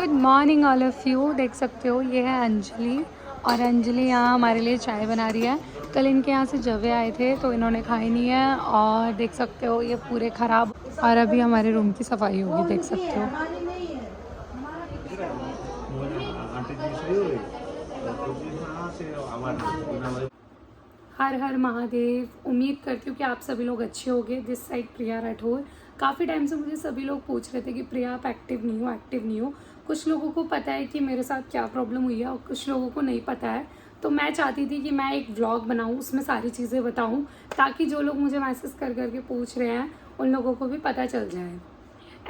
Good morning all of you. देख सकते हो ये है अंजलि, और अंजलि यहाँ हमारे लिए चाय बना रही है। कल इनके यहाँ से जवे आए थे तो इन्होंने खाई नहीं है, और देख सकते हो ये पूरे ख़राब। और अभी हमारे रूम की सफाई होगी, देख सकते हो। हर हर महादेव। उम्मीद करती हूँ कि आप सभी लोग अच्छे होंगे। दिस साइड प्रिया राठौर। काफ़ी टाइम से मुझे सभी लोग पूछ रहे थे कि प्रिया आप एक्टिव नहीं हो। कुछ लोगों को पता है कि मेरे साथ क्या प्रॉब्लम हुई है और कुछ लोगों को नहीं पता है। तो मैं चाहती थी कि मैं एक व्लॉग बनाऊँ, उसमें सारी चीज़ें बताऊँ, ताकि जो लोग मुझे मैसेज कर करके पूछ रहे हैं उन लोगों को भी पता चल जाए।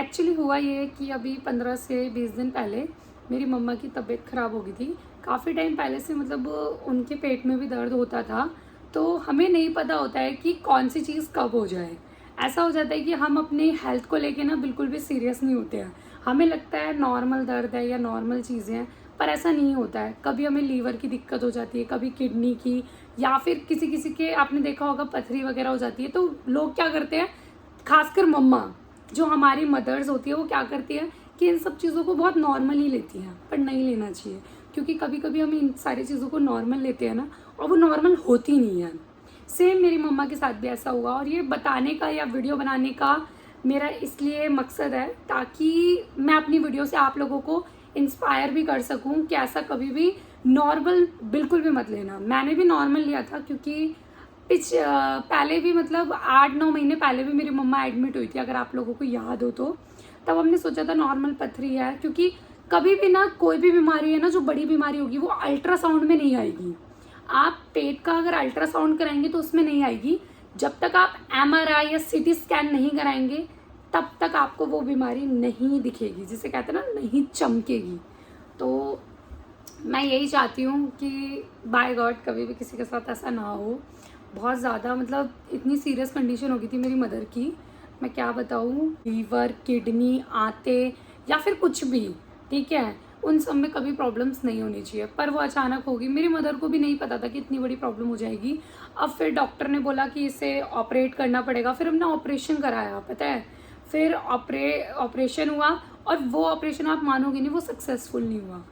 एक्चुअली हुआ ये कि अभी 15 से 20 दिन पहले मेरी मम्मा की तबीयत ख़राब हो गई थी। काफ़ी टाइम पहले से, मतलब उनके पेट में भी दर्द होता था। तो हमें नहीं पता होता है कि कौन सी चीज़ कब हो जाए। ऐसा हो जाता है कि हम अपनी हेल्थ को लेके ना बिल्कुल भी सीरियस नहीं होते हैं। हमें लगता है नॉर्मल दर्द है या नॉर्मल चीज़ें हैं, पर ऐसा नहीं होता है। कभी हमें लीवर की दिक्कत हो जाती है, कभी किडनी की, या फिर किसी किसी के आपने देखा होगा पथरी वगैरह हो जाती है। तो लोग क्या करते हैं, खासकर मम्मा जो हमारी मदर्स होती है, वो क्या करती है कि इन सब चीज़ों को बहुत नॉर्मली लेती हैं, पर नहीं लेना चाहिए। क्योंकि कभी कभी हम इन सारी चीज़ों को नॉर्मल लेते हैं ना, और वो नॉर्मल होती नहीं है। सेम मेरी मम्मा के साथ भी ऐसा हुआ, और ये बताने का या वीडियो बनाने का मेरा इसलिए मकसद है ताकि मैं अपनी वीडियो से आप लोगों को इंस्पायर भी कर सकूं कि ऐसा कभी भी नॉर्मल बिल्कुल भी मत लेना। मैंने भी नॉर्मल लिया था, क्योंकि पहले भी, मतलब 8-9 महीने पहले भी मेरी मम्मा एडमिट हुई थी, अगर आप लोगों को याद हो तो। तब हमने सोचा था नॉर्मल पथरी है, क्योंकि कभी भी ना कोई भी बीमारी है ना, जो बड़ी बीमारी होगी वो अल्ट्रासाउंड में नहीं आएगी। आप पेट का अगर अल्ट्रासाउंड कराएंगे तो उसमें नहीं आएगी। जब तक आप MRI या CT स्कैन नहीं कराएंगे तब तक आपको वो बीमारी नहीं दिखेगी, जिसे कहते हैं ना, नहीं चमकेगी। तो मैं यही चाहती हूँ कि बाय गॉड कभी भी किसी के साथ ऐसा ना हो। बहुत ज़्यादा, मतलब इतनी सीरियस कंडीशन हो गई थी मेरी मदर की, मैं क्या बताऊँ। लीवर, किडनी, आंते या फिर कुछ भी, ठीक है, उन सब में कभी प्रॉब्लम्स नहीं होनी चाहिए, पर वो अचानक होगी। मेरी मदर को भी नहीं पता था कि इतनी बड़ी प्रॉब्लम हो जाएगी। अब फिर डॉक्टर ने बोला कि इसे ऑपरेट करना पड़ेगा। फिर हमने ऑपरेशन कराया, पता है। फिर ऑपरेशन हुआ, और वो ऑपरेशन आप मानोगे नहीं, वो सक्सेसफुल नहीं हुआ।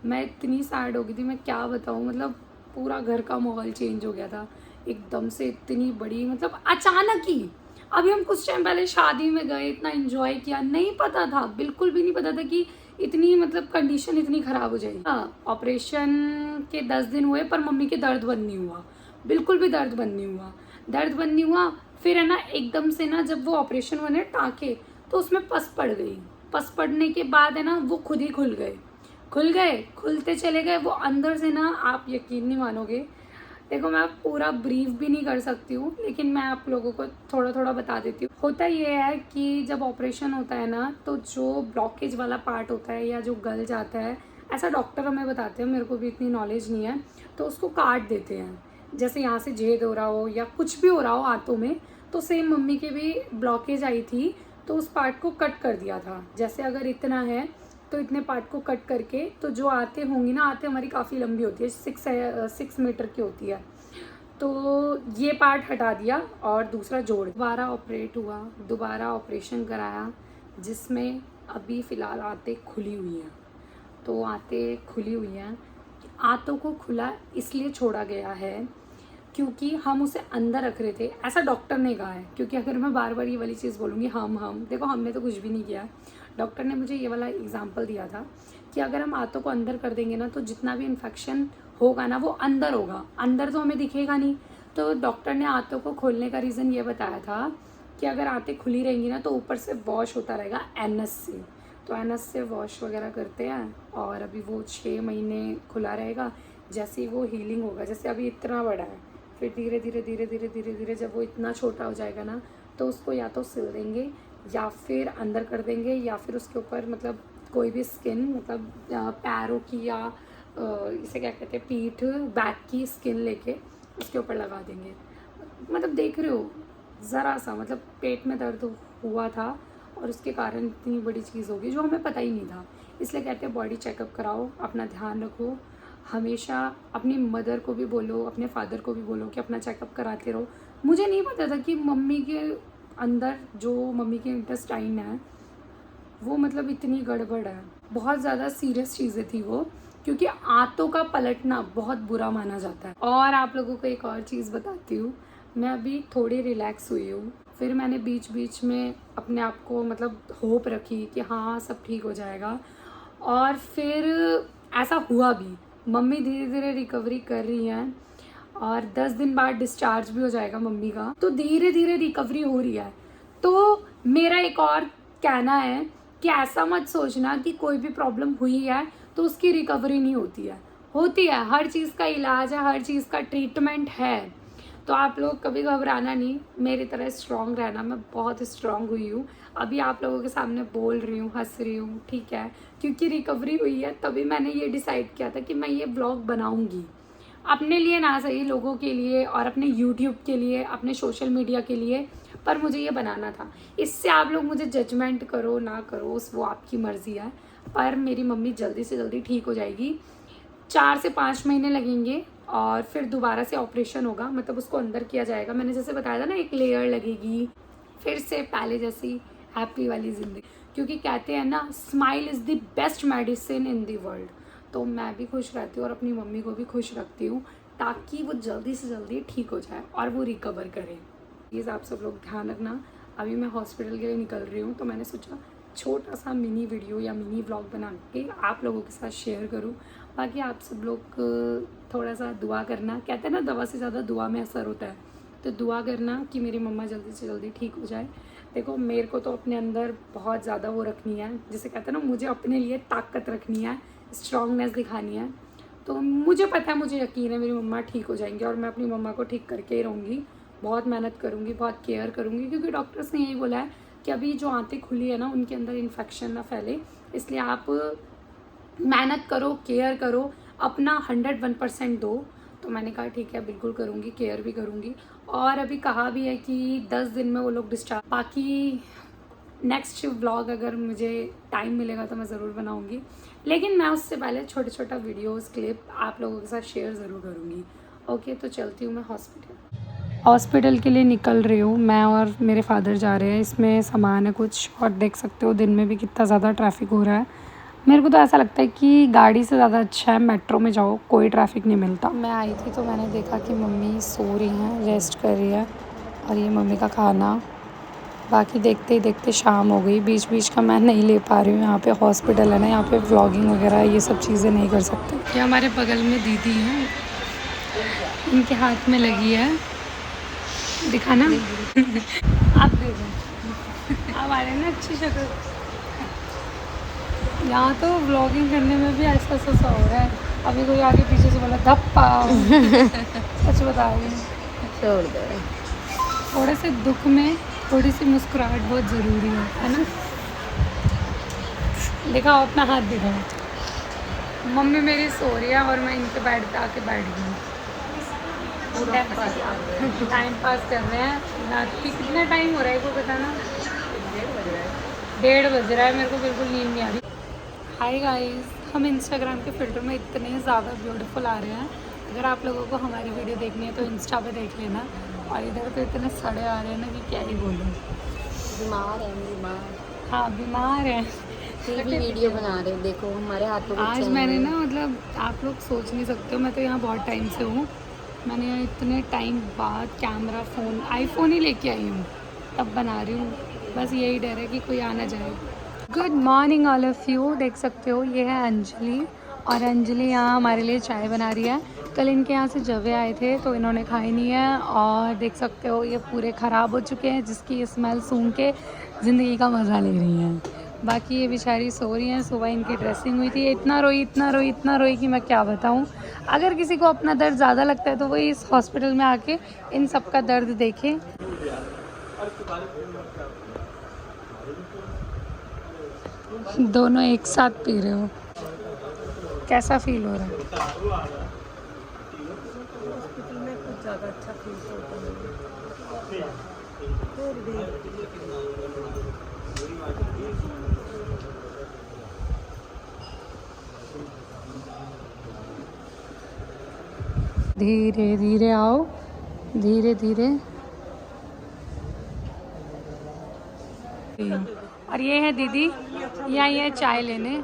मैं इतनी सैड हो गई थी, मैं क्या बताऊँ। मतलब पूरा घर का माहौल चेंज हो गया था एकदम से। इतनी बड़ी, मतलब अचानक ही। अभी हम कुछ टाइम पहले शादी में गए, इतना एंजॉय किया, नहीं पता था, बिल्कुल भी नहीं पता था कि इतनी, मतलब कंडीशन इतनी ख़राब हो जाएगी। हाँ, ऑपरेशन के 10 दिन हुए, पर मम्मी के दर्द बंद नहीं हुआ, बिल्कुल भी दर्द बंद नहीं हुआ। दर्द बंद नहीं हुआ। फिर है ना, एकदम से ना, जब वो ऑपरेशन हुए ना टाँके, तो उसमें पस पड़ गई। पस पड़ने के बाद है ना, वो खुद ही खुल गए, खुलते चले गए। वो अंदर से ना, आप यकीन नहीं मानोगे। देखो, मैं पूरा ब्रीफ भी नहीं कर सकती हूँ, लेकिन मैं आप लोगों को थोड़ा थोड़ा बता देती हूँ। होता ये है कि जब ऑपरेशन होता है ना, तो जो ब्लॉकेज वाला पार्ट होता है या जो गल जाता है, ऐसा डॉक्टर हमें बताते हैं, मेरे को भी इतनी नॉलेज नहीं है, तो उसको काट देते हैं। जैसे यहाँ से छेद हो रहा हो या कुछ भी हो रहा हो हाथों में, तो सेम मम्मी के भी ब्लॉकेज आई थी, तो उस पार्ट को कट कर दिया था। जैसे अगर इतना है तो इतने पार्ट को कट करके, तो जो आते होंगी ना, आते हमारी काफ़ी लंबी होती है, 6 मीटर की होती है, तो ये पार्ट हटा दिया और दूसरा जोड़। दोबारा ऑपरेट हुआ, दोबारा ऑपरेशन कराया, जिसमें अभी फ़िलहाल आंतें खुली हुई हैं। तो आंतें खुली हुई हैं। आंतों को खुला इसलिए छोड़ा गया है क्योंकि हम उसे अंदर रख रहे थे, ऐसा डॉक्टर ने कहा है। क्योंकि अगर मैं बार बार ये वाली चीज़ बोलूँगी, हम देखो, हमने तो कुछ भी नहीं किया। डॉक्टर ने मुझे ये वाला एग्जांपल दिया था कि अगर हम आंतों को अंदर कर देंगे ना, तो जितना भी इन्फेक्शन होगा ना, वो अंदर होगा, अंदर तो हमें दिखेगा नहीं। तो डॉक्टर ने आंतों को खोलने का रीज़न ये बताया था कि अगर आंतें खुली रहेंगी ना, तो ऊपर से वॉश होता रहेगा एनस से। तो एनस से वॉश वगैरह करते हैं, और अभी वो 6 महीने खुला रहेगा। जैसे ही वो हीलिंग होगा, जैसे अभी इतना बड़ा है, फिर धीरे धीरे धीरे धीरे धीरे धीरे जब वो इतना छोटा हो जाएगा ना, तो उसको या तो सिल देंगे या फिर अंदर कर देंगे, या फिर उसके ऊपर, मतलब कोई भी स्किन, मतलब पैरों की या इसे क्या कहते हैं, पीठ, बैक की स्किन लेके उसके ऊपर लगा देंगे। मतलब देख रहे हो, ज़रा सा, मतलब पेट में दर्द हुआ था, और उसके कारण इतनी बड़ी चीज़ होगी जो हमें पता ही नहीं था। इसलिए कहते हैं बॉडी चेकअप कराओ, अपना ध्यान रखो। हमेशा अपनी मदर को भी बोलो, अपने फादर को भी बोलो कि अपना चेकअप कराते रहो। मुझे नहीं पता था कि मम्मी के अंदर, जो मम्मी के इंटेस्टाइन है, वो मतलब इतनी गड़बड़ है। बहुत ज़्यादा सीरियस चीज़ें थी वो, क्योंकि आंतों का पलटना बहुत बुरा माना जाता है। और आप लोगों को एक और चीज़ बताती हूँ, मैं अभी थोड़ी रिलैक्स हुई हूँ। फिर मैंने बीच बीच में अपने आप को मतलब होप रखी कि हाँ सब ठीक हो जाएगा, और फिर ऐसा हुआ भी। मम्मी धीरे धीरे रिकवरी कर रही हैं और 10 दिन बाद डिस्चार्ज भी हो जाएगा मम्मी का, तो धीरे धीरे रिकवरी हो रही है। तो मेरा एक और कहना है कि ऐसा मत सोचना कि कोई भी प्रॉब्लम हुई है तो उसकी रिकवरी नहीं होती है। होती है, हर चीज़ का इलाज है, हर चीज़ का ट्रीटमेंट है। तो आप लोग कभी घबराना नहीं, मेरी तरह स्ट्रांग रहना। मैं बहुत स्ट्रांग हुई हूँ, अभी आप लोगों के सामने बोल रही हूँ, हंस रही हूँ, ठीक है, क्योंकि रिकवरी हुई है। तभी मैंने ये डिसाइड किया था कि मैं ये ब्लॉग बनाऊँगी, अपने लिए ना सही, लोगों के लिए और अपने यूट्यूब के लिए, अपने सोशल मीडिया के लिए, पर मुझे ये बनाना था। इससे आप लोग मुझे जजमेंट करो ना करो, वो आपकी मर्ज़ी है। पर मेरी मम्मी जल्दी से जल्दी ठीक हो जाएगी। 4 से 5 महीने लगेंगे और फिर दोबारा से ऑपरेशन होगा, मतलब उसको अंदर किया जाएगा। मैंने जैसे बताया था ना, एक लेयर लगेगी, फिर से पहले जैसी हैप्पी वाली ज़िंदगी। क्योंकि कहते हैं ना, smile is the best medicine in the world. तो मैं भी खुश रहती हूँ और अपनी मम्मी को भी खुश रखती हूँ, ताकि वो जल्दी से जल्दी ठीक हो जाए और वो रिकवर करे। प्लीज़ आप सब लोग ध्यान रखना। अभी मैं हॉस्पिटल के लिए निकल रही हूँ, तो मैंने सोचा छोटा सा मिनी वीडियो या मिनी व्लॉग बना के आप लोगों के साथ शेयर करूँ। बाकी आप सब लोग थोड़ा सा दुआ करना, कहते हैं ना दवा से ज़्यादा दुआ में असर होता है, तो दुआ करना कि मेरी मम्मा जल्दी से जल्दी ठीक हो जाए। देखो, मेरे को तो अपने अंदर बहुत ज़्यादा वो रखनी है, जिसे कहते हैं ना, मुझे अपने लिए ताकत रखनी है, स्ट्रांगनेस दिखानी है। तो मुझे पता है, मुझे यकीन है मेरी मम्मा ठीक हो जाएंगी, और मैं अपनी मम्मा को ठीक करके ही रहूँगी। बहुत मेहनत करूँगी, बहुत केयर करूँगी, क्योंकि डॉक्टर्स ने यही बोला है कि अभी जो आंतें खुली है ना, उनके अंदर इन्फेक्शन ना फैले, इसलिए आप मेहनत करो, केयर करो, अपना 101% दो। तो मैंने कहा ठीक है, बिल्कुल करूँगी, केयर भी करूँगी। और अभी कहा भी है कि 10 दिन में वो लोग डिस्चार्ज। बाकी नेक्स्ट व्लॉग अगर मुझे टाइम मिलेगा तो मैं ज़रूर बनाऊँगी, लेकिन मैं उससे पहले छोटा छोटा वीडियोस क्लिप आप लोगों के साथ शेयर ज़रूर करूँगी। ओके, तो चलती हूँ मैं हॉस्पिटल के लिए निकल रही हूँ। मैं और मेरे फादर जा रहे हैं, इसमें सामान है कुछ, और देख सकते हो दिन में भी कितना ज़्यादा ट्रैफिक हो रहा है। मेरे को तो ऐसा लगता है कि गाड़ी से ज़्यादा अच्छा है मेट्रो में जाओ, कोई ट्रैफिक नहीं मिलता। मैं आई थी तो मैंने देखा कि मम्मी सो रही हैं, रेस्ट कर रही है, और ये मम्मी का खाना। बाकी देखते ही देखते शाम हो गई। बीच बीच का मैं नहीं ले पा रही हूँ, यहाँ पे हॉस्पिटल है ना, यहाँ पे व्लॉगिंग वगैरह ये सब चीज़ें नहीं कर सकते। ये हमारे बगल में दीदी हैं, इनके हाथ में लगी है, दिखाना आप देखो, आप आ रहे हैं ना अच्छी शक्ल। यहाँ तो व्लॉगिंग करने में भी ऐसा सा हो रहा है। अभी कोई आगे पीछे से बोला धप्पा सच बता रही हूँ, छोड़ दो। थोड़े से दुख में थोड़ी सी मुस्कुराहट बहुत ज़रूरी है ना। दिखाओ अपना हाथ, दिखाओ। मम्मी मेरी सो रही है और मैं इनके बेड पे आके बैठ गई। टाइम पास कर रहे हैं। रात की कितना टाइम हो रहा है, को बताना? 1:30 बज रहा है। मेरे को बिल्कुल नींद नहीं आ रही। हाय गाइस, हम इंस्टाग्राम के फ़िल्टर में इतने ज़्यादा ब्यूटीफुल आ रहे हैं। अगर आप लोगों को हमारी वीडियो देखनी है तो इंस्टा पे देख लेना। और इधर तो इतने सड़े आ रहे हैं ना कि क्या ही बोलूँ। बीमार है। हाँ, बीमार हैं। टीवी वीडियो बना रहे, देखो हमारे हाथों में। आज मैंने ना, मतलब आप लोग सोच नहीं सकते हो, मैं तो यहाँ बहुत टाइम से हूँ। मैंने इतने टाइम बाद कैमरा, फ़ोन, आईफोन ही लेके आई हूँ, तब बना रही हूँ। बस यही डर है कि कोई आ ना जाए। Good morning all of you. देख सकते हो ये है अंजलि, और अंजलि यहाँ हमारे लिए चाय बना रही है। कल इनके यहाँ से जवे आए थे तो इन्होंने खाई नहीं है, और देख सकते हो ये पूरे ख़राब हो चुके हैं, जिसकी स्मेल सूंघ के ज़िंदगी का मज़ा ले रही हैं। बाकी ये बेचारी सो रही हैं। सुबह इनकी ड्रेसिंग हुई थी, इतना रोई कि मैं क्या बताऊँ। अगर किसी को अपना दर्द ज़्यादा लगता है तो वही इस हॉस्पिटल में आके इन सब का दर्द देखें। दोनों एक साथ पी रहे हो, कैसा फील हो रहा है? हॉस्पिटल में कुछ ज़्यादा अच्छा फील होता है। धीरे धीरे आओ, धीरे धीरे। और ये है दीदी, यहाँ ये चाय लेने।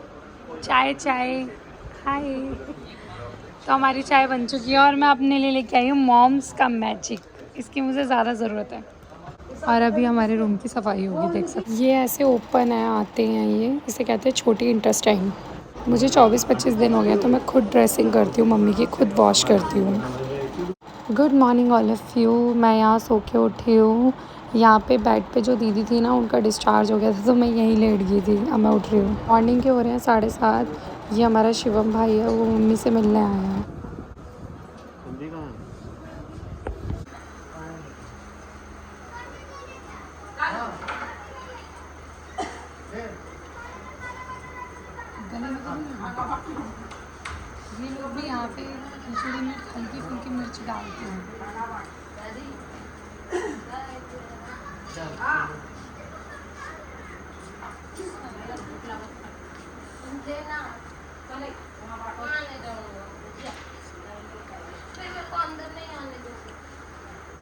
चाय चाय हाय। तो हमारी चाय बन चुकी है और मैं अपने लिए लेके आई हूँ मॉम्स का मैजिक। इसकी मुझे ज़्यादा ज़रूरत है। और अभी हमारे रूम की सफाई होगी, देख सकते। ये ऐसे ओपन है, आते हैं ये, इसे कहते हैं छोटी इंटेस्टाइन। मुझे 24-25 दिन हो गया तो मैं खुद ड्रेसिंग करती हूँ, मम्मी की खुद वॉश करती हूँ। Good morning all of you. मैं यहाँ सो के उठी हूँ। यहाँ पे बेड पे जो दीदी थी ना, उनका डिस्चार्ज हो गया था तो मैं यहीं लेट गई थी। अब मैं उठ रही हूँ। मॉर्निंग के हो रहे हैं 7:30। ये हमारा शिवम भाई है, वो मम्मी से मिलने आया है। ये लोग भी यहाँ पे खिचड़ी में हल्की फुल्की मिर्च डालते हैं।